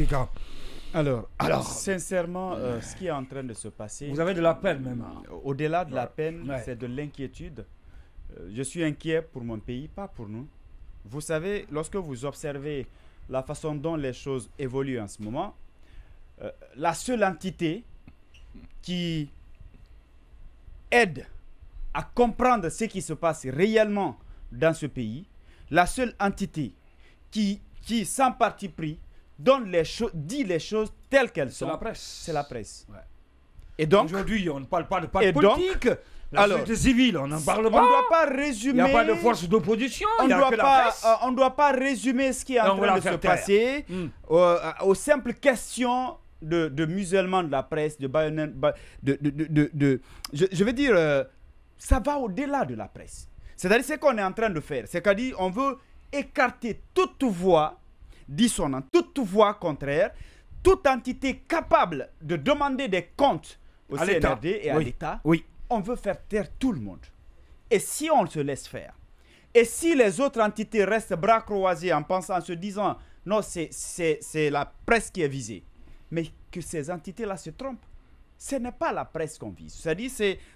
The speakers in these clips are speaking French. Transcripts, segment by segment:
Keita. Alors, sincèrement, ce qui est en train de se passer... Vous avez de la peine même. Au-delà de la peine, c'est de l'inquiétude. Je suis inquiet pour mon pays, pas pour nous. Vous savez, lorsque vous observez la façon dont les choses évoluent en ce moment, la seule entité qui aide à comprendre ce qui se passe réellement dans ce pays, la seule entité qui sans parti pris, dit les choses telles qu'elles sont. C'est la presse. C'est la presse. Ouais. Et donc, aujourd'hui, on ne parle pas de parti politique. La société civile, on n'en parle pas. On ne doit pas résumer. Il n'y a pas de force d'opposition. On ne doit pas résumer ce qui est en train de se passer aux simples questions de musulmans de la presse, je veux dire, ça va au-delà de la presse. C'est-à-dire ce qu'on est en train de faire. C'est-à-dire on veut écarter toute voix dissonante, toute voix contraire, toute entité capable de demander des comptes au CNRD et à l'État. Oui. On veut faire taire tout le monde. Et si on se laisse faire, et si les autres entités restent bras croisés en se disant non, c'est la presse qui est visée, mais que ces entités-là se trompent. Ce n'est pas la presse qu'on vise. C'est-à-dire,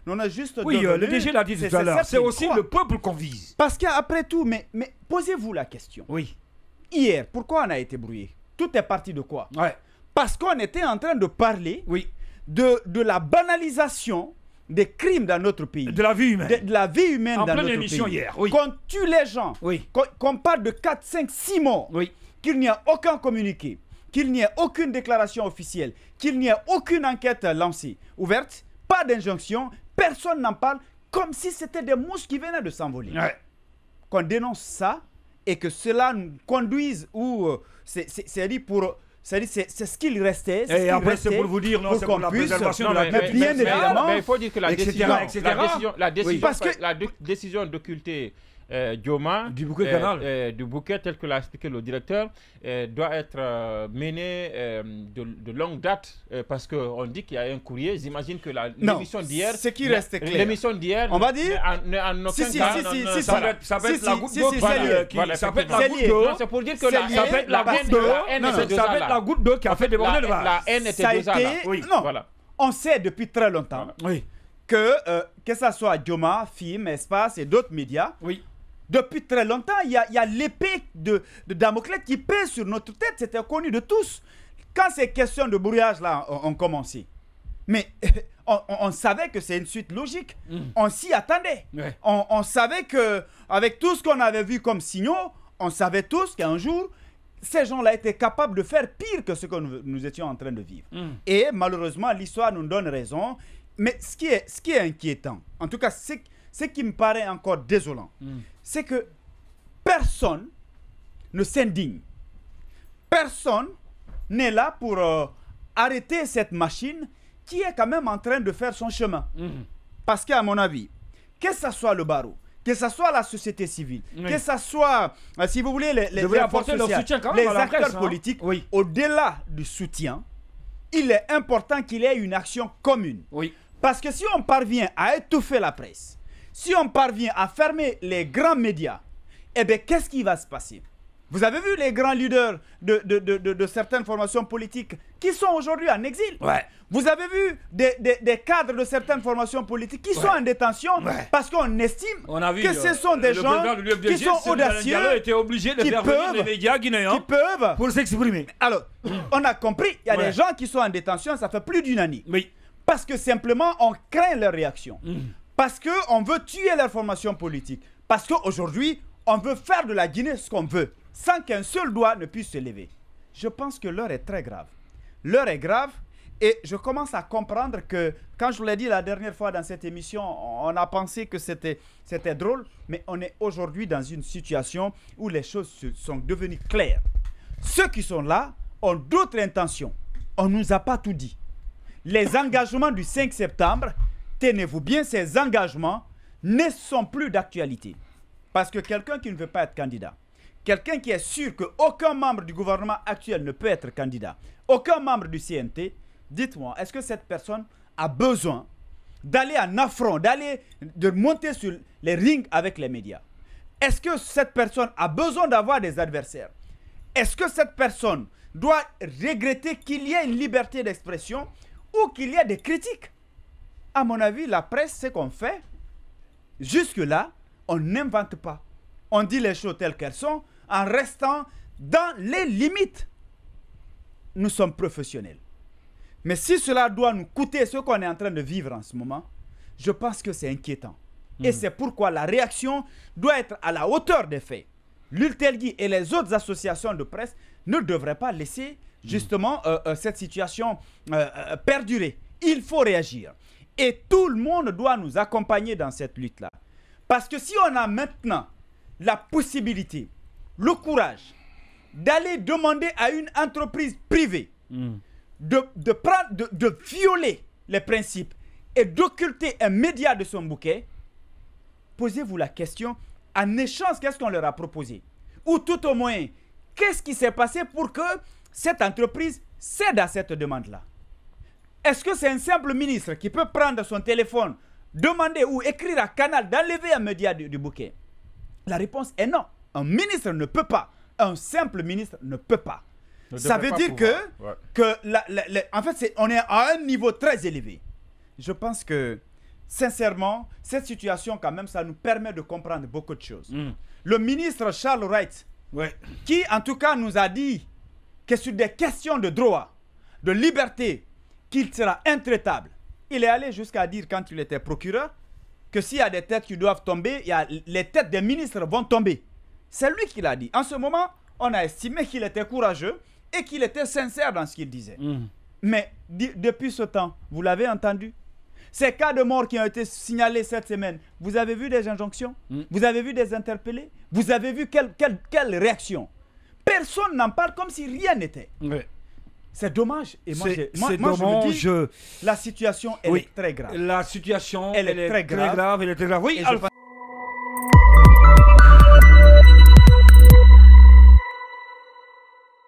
on a juste... Oui, le DG l'a dit tout à l'heure. C'est aussi le peuple qu'on vise. Parce qu'après tout, mais posez-vous la question. Oui. Hier, pourquoi on a été brouillé? Tout est parti de quoi? Parce qu'on était en train de parler de la banalisation des crimes dans notre pays. De la vie humaine. De la vie humaine dans notre pays. En pleine émission hier. Qu'on tue les gens. Qu'on parle de 4, 5, 6 morts. Qu'il n'y a aucun communiqué. Qu'il n'y ait aucune déclaration officielle, qu'il n'y ait aucune enquête lancée, ouverte, pas d'injonction, personne n'en parle, comme si c'était des mouches qui venaient de s'envoler. Qu'on dénonce ça et que cela nous conduise où c'est ce qu'il restait. Et après, c'est pour vous dire, non, c'est pour la préservation de la vie. Bien évidemment. Mais il faut dire que la décision d'occulter Dioma du bouquet tel que l'a expliqué le directeur doit être menée de longue date parce qu'on dit qu'il y a un courrier. J'imagine que l'émission d'hier, ce qui reste clair, l'émission d'hier, on va dire en aucun cas, ça peut être la goutte d'eau. Ça peut être la goutte d'eau. C'est pour dire que ça peut être la goutte d'eau. Ça peut être la goutte d'eau qui a fait déborder le vase. La haine était déjà là. Non, on sait depuis très longtemps que ce soit Dioma, FIM, Espace et d'autres médias. Depuis très longtemps, il y a l'épée de Damoclès qui pèse sur notre tête. C'était connu de tous. Quand ces questions de brouillage là ont commencé, mais on savait que c'est une suite logique. On s'y attendait. On savait que avec tout ce qu'on avait vu comme signaux, on savait tous qu'un jour, ces gens-là étaient capables de faire pire que ce que nous étions en train de vivre. Et malheureusement, l'histoire nous donne raison. Mais ce qui est inquiétant, en tout cas, ce qui me paraît encore désolant, c'est que personne ne s'indigne. Personne n'est là pour arrêter cette machine qui est quand même en train de faire son chemin. Parce qu'à mon avis, que ce soit le barreau, que ce soit la société civile, que ce soit, si vous voulez, les forces sociales, les acteurs politiques, au-delà du soutien, il est important qu'il y ait une action commune. Parce que si on parvient à étouffer la presse, si on parvient à fermer les grands médias, eh bien, qu'est-ce qui va se passer? Vous avez vu les grands leaders de certaines formations politiques qui sont aujourd'hui en exil. Vous avez vu des cadres de certaines formations politiques qui sont en détention parce qu'on estime que ce sont des gens qui sont audacieux, était obligé de faire venir les médias guinéens pour s'exprimer. Alors, on a compris, il y a des gens qui sont en détention, ça fait plus d'une année. Parce que simplement, on craint leur réaction. Parce qu'on veut tuer leur formation politique. Parce qu'aujourd'hui, on veut faire de la Guinée ce qu'on veut, sans qu'un seul doigt ne puisse se lever. Je pense que l'heure est très grave. L'heure est grave et je commence à comprendre que, quand je vous l'ai dit la dernière fois dans cette émission, on a pensé que c'était drôle, mais on est aujourd'hui dans une situation où les choses sont devenues claires. Ceux qui sont là ont d'autres intentions. On ne nous a pas tout dit. Les engagements du 5 septembre, tenez-vous bien, ces engagements ne sont plus d'actualité. Parce que quelqu'un qui ne veut pas être candidat, quelqu'un qui est sûr qu'aucun membre du gouvernement actuel ne peut être candidat, aucun membre du CNT, dites-moi, est-ce que cette personne a besoin d'aller en affront, de monter sur les rings avec les médias? Est-ce que cette personne a besoin d'avoir des adversaires? Est-ce que cette personne doit regretter qu'il y ait une liberté d'expression ou qu'il y ait des critiques. À mon avis, la presse, ce qu'on fait, jusque-là, on n'invente pas. On dit les choses telles qu'elles sont en restant dans les limites. Nous sommes professionnels. Mais si cela doit nous coûter ce qu'on est en train de vivre en ce moment, je pense que c'est inquiétant. Et c'est pourquoi la réaction doit être à la hauteur des faits. L'Ultelgi et les autres associations de presse ne devraient pas laisser justement cette situation perdurer. Il faut réagir. Et tout le monde doit nous accompagner dans cette lutte-là. Parce que si on a maintenant la possibilité, le courage d'aller demander à une entreprise privée de violer les principes et d'occulter un média de son bouquet, posez-vous la question, en échange, qu'est-ce qu'on leur a proposé? Ou tout au moins, qu'est-ce qui s'est passé pour que cette entreprise cède à cette demande-là? Est-ce que c'est un simple ministre qui peut prendre son téléphone, demander ou écrire à Canal d'enlever un média du bouquet? La réponse est non. Un ministre ne peut pas. Un simple ministre ne peut pas. Ça veut dire en fait, on est à un niveau très élevé. Je pense que, sincèrement, cette situation, quand même, ça nous permet de comprendre beaucoup de choses. Le ministre Charles Wright, qui, en tout cas, nous a dit que sur des questions de droit, de liberté, qu'il sera intraitable. Il est allé jusqu'à dire, quand il était procureur, que s'il y a des têtes qui doivent tomber, les têtes des ministres vont tomber. C'est lui qui l'a dit. En ce moment, on a estimé qu'il était courageux et qu'il était sincère dans ce qu'il disait. Mais depuis ce temps, vous l'avez entendu, ces cas de mort qui ont été signalés cette semaine, vous avez vu des injonctions? Vous avez vu des interpellés? Vous avez vu quelle réaction? Personne n'en parle comme si rien n'était. C'est dommage. Et moi, je me dis, la situation, elle est très grave. La situation, elle est très grave. Elle est très grave. Oui,